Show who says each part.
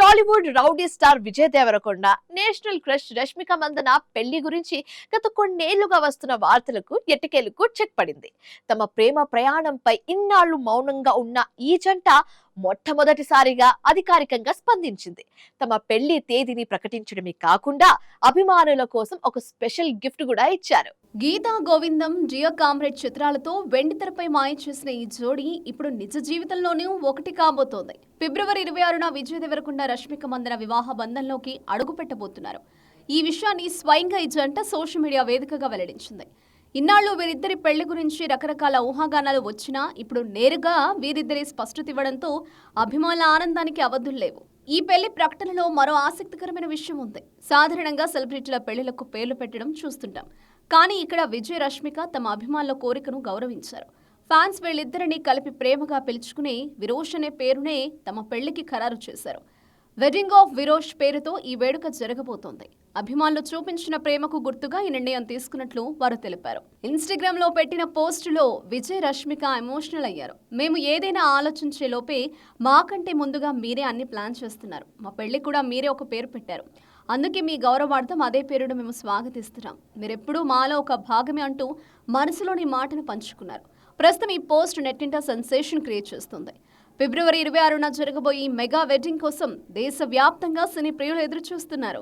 Speaker 1: Tollywood rowdy star Vijay Deverakonda, national crush Rashmika Mandanna పెళ్లి గురించి గత కొన్నేళ్లుగా వస్తున్న వార్తలకు ఎట్టకేలకు చెక్ పడింది. తమ ప్రేమ ప్రయాణంపై ఇన్నాళ్లు మౌనంగా ఉన్న ఈ జంట మొట్టమొదటిసారిగా అధికారికంగా స్పందించింది. తమ పెళ్లి తేదీని ప్రకటించడమే కాకుండా అభిమానుల కోసం ఒక స్పెషల్ గిఫ్ట్ కూడా ఇచ్చారు.
Speaker 2: గీతా గోవిందం, జియో కామ్రేడ్ చిత్రాలతో వెండితెరపై మాయ చేసిన ఈ జోడీ ఇప్పుడు నిజ జీవితంలోనూ ఒకటి కాబోతోంది. ఫిబ్రవరి 26న విజయ్ దేవరకొండ, రష్మిక మందన వివాహ బంధంలోకి అడుగు పెట్టబోతున్నారు. ఈ విషయాన్ని స్వయంగా ఈ జంట సోషల్ మీడియా వేదికగా వెల్లడించింది. ఇన్నాళ్లు వీరిద్దరి పెళ్లి గురించి రకరకాల ఊహాగానాలు వచ్చినా ఇప్పుడు నేరుగా వీరిద్దరి స్పష్టత ఇవ్వడంతో అభిమానుల ఆనందానికి అవధులు లేవు. ఈ పెళ్లి ప్రకటనలో మరో ఆసక్తికరమైన విషయం ఉంది. సాధారణంగా సెలబ్రిటీల పెళ్లిలకు పేర్లు పెట్టడం చూస్తుంటాం. కానీ ఇక్కడ విజయ్, రష్మిక తమ అభిమానుల కోరికను గౌరవించారు. ఫ్యాన్స్ వీళ్ళిద్దరిని కలిపి ప్రేమగా పిలుచుకుని విరోష్ అనే పేరునే తమ పెళ్లికి ఖరారు చేశారు. వెడ్డింగ్ ఆఫ్ విరోష్ పేరుతో ఈ వేడుక జరగబోతోంది. అభిమానులు చూపించిన ప్రేమకు గుర్తుగా ఈ నిర్ణయం తీసుకున్నట్లు వారు తెలిపారు. ఇన్స్టాగ్రామ్ లో పెట్టిన పోస్టులో విజయ్, రష్మిక ఎమోషనల్ అయ్యారు. మేము ఏదైనా ఆలోచించే లోపే మాకంటే ముందుగా మీరే అన్ని ప్లాన్ చేస్తున్నారు. మా పెళ్లి కూడా మీరే ఒక పేరు పెట్టారు. అందుకే మీ గౌరవార్థం అదే పేరును మేము స్వాగతిస్తున్నాం. మీరెప్పుడూ మాలో ఒక భాగమే అంటూ మనసులోని మాటను పంచుకున్నారు. ప్రస్తుతం ఈ పోస్ట్ నెట్టింట సెన్సేషన్ క్రియేట్ చేస్తుంది. ఫిబ్రవరి 26న జరగబోయే మెగా వెడ్డింగ్ కోసం దేశవ్యాప్తంగా సినీ ప్రియులు ఎదురు చూస్తున్నారు.